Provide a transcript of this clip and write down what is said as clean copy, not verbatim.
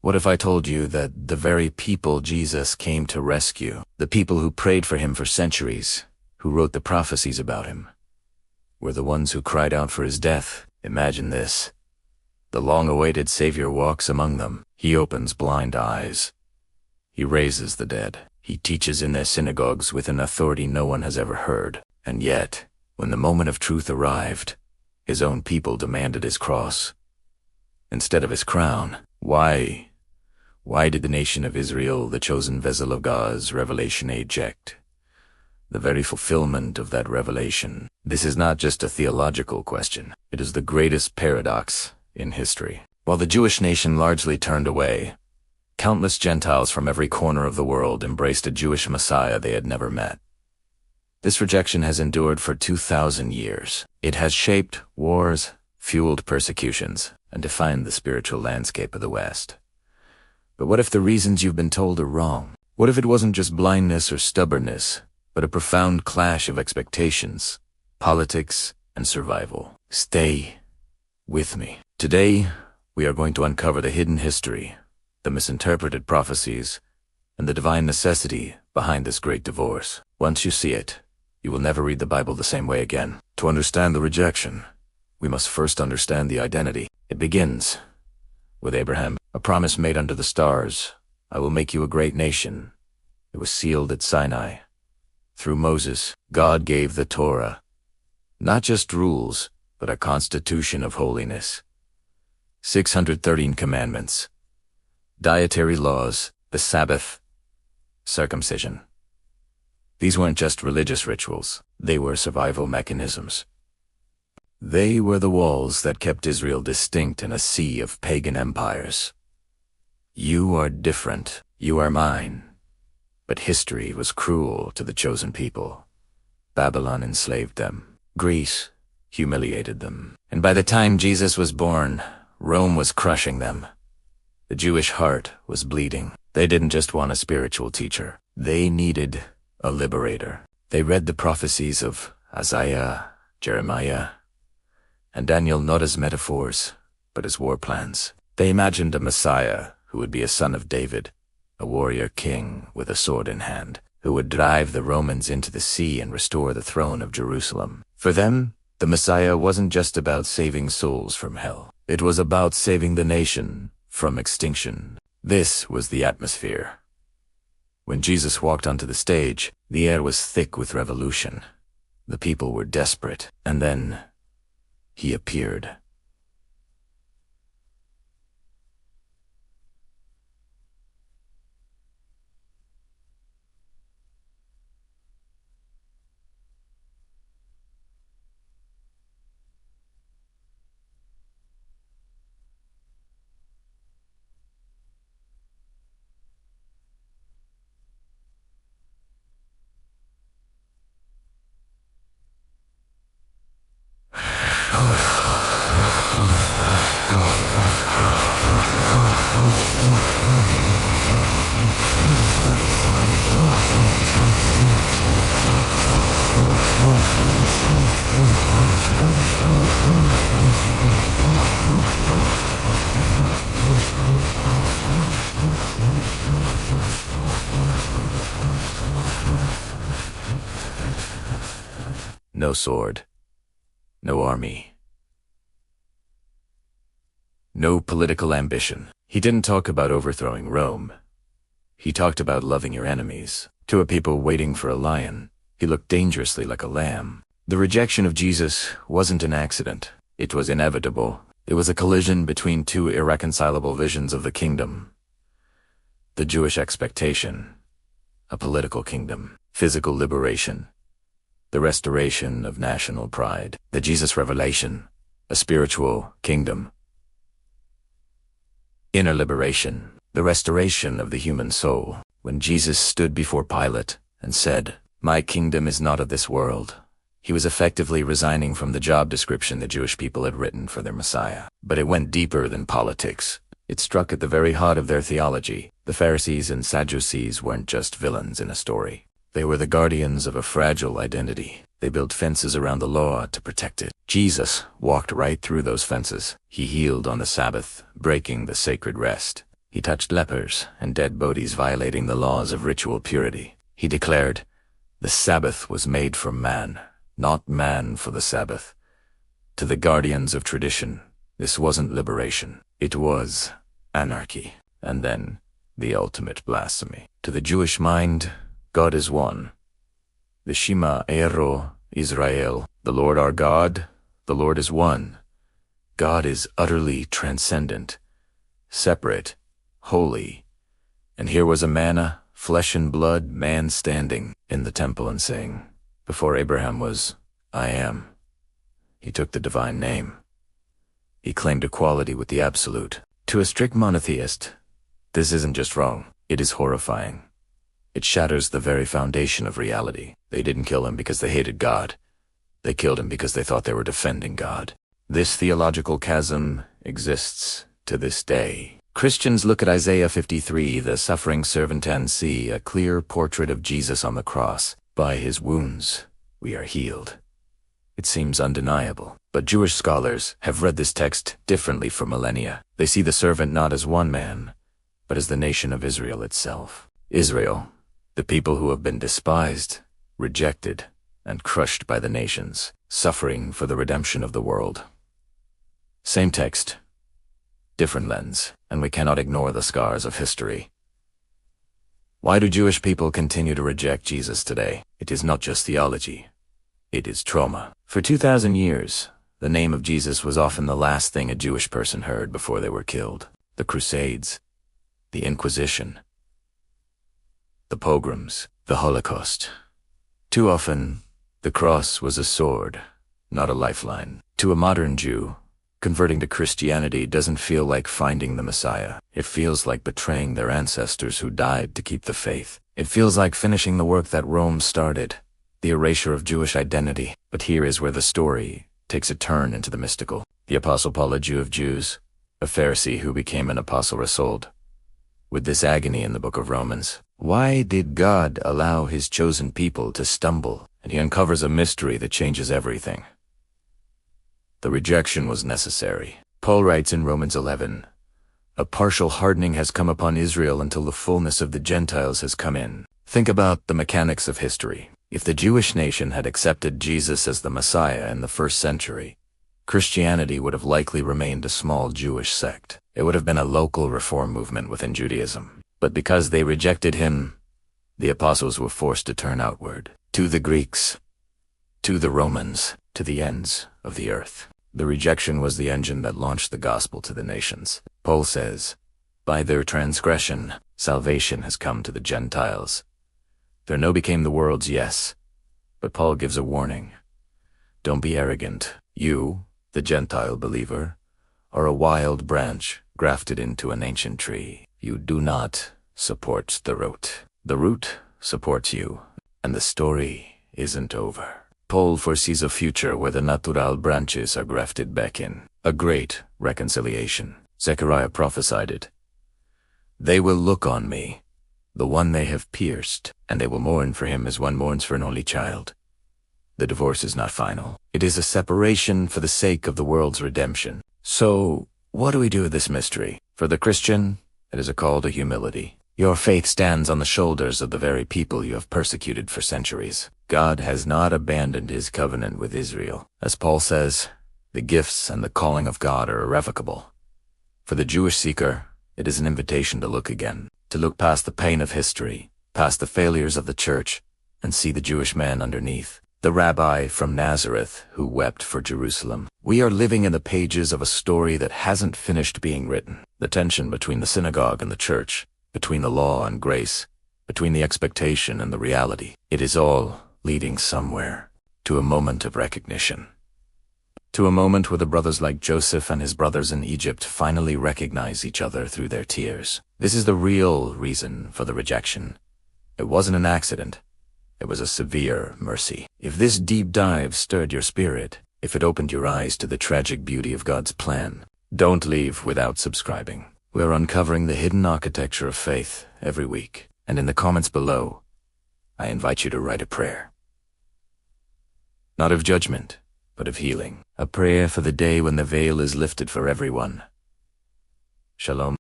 What if I told you that the very people Jesus came to rescue, the people who prayed for him for centuries, who wrote the prophecies about him, were the ones who cried out for his death? Imagine this. The long-awaited Savior walks among them. He opens blind eyes. He raises the dead. He teaches in their synagogues with an authority no one has ever heard. And yet, when the moment of truth arrived, his own people demanded his cross instead of his crown. Why did the nation of Israel, the chosen vessel of God's revelation, reject the very fulfillment of that revelation? This is not just a theological question. It is the greatest paradox in history. While the Jewish nation largely turned away, countless Gentiles from every corner of the world embraced a Jewish Messiah they had never met. This rejection has endured for 2,000 years. It has shaped wars, fueled persecutions, and defined the spiritual landscape of the West. But what if the reasons you've been told are wrong? What if it wasn't just blindness or stubbornness, but a profound clash of expectations, politics, and survival? Stay with me. Today, we are going to uncover the hidden history, the misinterpreted prophecies, and the divine necessity behind this great divorce. Once you see it, you will never read the Bible the same way again. To understand the rejection, we must first understand the identity. It begins with Abraham, a promise made under the stars. I will make you a great nation. It was sealed at Sinai. Through Moses, God gave the Torah, not just rules, but a constitution of holiness. 613 commandments, dietary laws, the Sabbath, circumcision. These weren't just religious rituals. They were survival mechanisms. They were the walls that kept Israel distinct in a sea of pagan empires. You are different. You are mine. But history was cruel to the chosen people. Babylon enslaved them. Greece humiliated them. And by the time Jesus was born, Rome was crushing them. The Jewish heart was bleeding. They didn't just want a spiritual teacher. They needed a liberator. They read the prophecies of Isaiah, Jeremiah, and Daniel not as metaphors, but as war plans. They imagined a Messiah who would be a son of David, a warrior king with a sword in hand, who would drive the Romans into the sea and restore the throne of Jerusalem. For them, the Messiah wasn't just about saving souls from hell. It was about saving the nation from extinction. This was the atmosphere. When Jesus walked onto the stage, the air was thick with revolution. The people were desperate. And then he appeared. No sword, no army, no political ambition. He didn't talk about overthrowing Rome. He talked about loving your enemies. To a people waiting for a lion, he looked dangerously like a lamb. The rejection of Jesus wasn't an accident. It was inevitable. It was a collision between two irreconcilable visions of the kingdom. The Jewish expectation, a political kingdom, physical liberation, the restoration of national pride. The Jesus revelation, a spiritual kingdom, inner liberation, the restoration of the human soul. When Jesus stood before Pilate and said, "My kingdom is not of this world," he was effectively resigning from the job description the Jewish people had written for their Messiah. But it went deeper than politics. It struck at the very heart of their theology. The Pharisees and Sadducees weren't just villains in a story. They were the guardians of a fragile identity. They built fences around the law to protect it. Jesus walked right through those fences. He healed on the Sabbath, breaking the sacred rest. He touched lepers and dead bodies, violating the laws of ritual purity. He declared, "The Sabbath was made for man, not man for the Sabbath." To the guardians of tradition, this wasn't liberation. It was anarchy. And then, the ultimate blasphemy. To the Jewish mind, God is one. The Shema Ero Israel, the Lord our God, the Lord is one. God is utterly transcendent, separate, holy. And here was a manna, flesh and blood man standing in the temple and saying, "Before Abraham was, I am." He took the divine name. He claimed equality with the absolute. To a strict monotheist, this isn't just wrong, it is horrifying. It shatters the very foundation of reality. They didn't kill him because they hated God. They killed him because they thought they were defending God. This theological chasm exists to this day. Christians look at Isaiah 53, the suffering servant, and see a clear portrait of Jesus on the cross. By his wounds, we are healed. It seems undeniable. But Jewish scholars have read this text differently for millennia. They see the servant not as one man, but as the nation of Israel itself. Israel, the people who have been despised, rejected, and crushed by the nations, suffering for the redemption of the world. Same text, different lens, and we cannot ignore the scars of history. Why do Jewish people continue to reject Jesus today? It is not just theology. It is trauma. For 2,000 years, the name of Jesus was often the last thing a Jewish person heard before they were killed. The Crusades, the Inquisition, the pogroms, the Holocaust. Too often, the cross was a sword, not a lifeline. To a modern Jew, converting to Christianity doesn't feel like finding the Messiah. It feels like betraying their ancestors who died to keep the faith. It feels like finishing the work that Rome started, the erasure of Jewish identity. But here is where the story takes a turn into the mystical. The Apostle Paul, a Jew of Jews, a Pharisee who became an apostle, wrestled with this agony in the book of Romans. Why did God allow his chosen people to stumble? And he uncovers a mystery that changes everything. The rejection was necessary. Paul writes in Romans 11, "A partial hardening has come upon Israel until the fullness of the Gentiles has come in." Think about the mechanics of history. If the Jewish nation had accepted Jesus as the Messiah in the first century, Christianity would have likely remained a small Jewish sect. It would have been a local reform movement within Judaism. But because they rejected him, the apostles were forced to turn outward, to the Greeks, to the Romans, to the ends of the earth. The rejection was the engine that launched the gospel to the nations. Paul says, "By their transgression, salvation has come to the Gentiles." Their no became the world's yes. But Paul gives a warning. Don't be arrogant. You, the Gentile believer, are a wild branch grafted into an ancient tree. You do not support the root. The root supports you, and the story isn't over. Paul foresees a future where the natural branches are grafted back in. A great reconciliation. Zechariah prophesied it. "They will look on me, the one they have pierced, and they will mourn for him as one mourns for an only child." The divorce is not final. It is a separation for the sake of the world's redemption. So, what do we do with this mystery? For the Christian, it is a call to humility. Your faith stands on the shoulders of the very people you have persecuted for centuries. God has not abandoned his covenant with Israel. As Paul says, the gifts and the calling of God are irrevocable. For the Jewish seeker, it is an invitation to look again, to look past the pain of history, past the failures of the church, and see the Jewish man underneath, the rabbi from Nazareth who wept for Jerusalem. We are living in the pages of a story that hasn't finished being written. The tension between the synagogue and the church, between the law and grace, between the expectation and the reality. It is all leading somewhere, to a moment of recognition. To a moment where the brothers like Joseph and his brothers in Egypt finally recognize each other through their tears. This is the real reason for the rejection. It wasn't an accident. It was a severe mercy. If this deep dive stirred your spirit, if it opened your eyes to the tragic beauty of God's plan, don't leave without subscribing. We are uncovering the hidden architecture of faith every week, and in the comments below, I invite you to write a prayer. Not of judgment, but of healing. A prayer for the day when the veil is lifted for everyone. Shalom.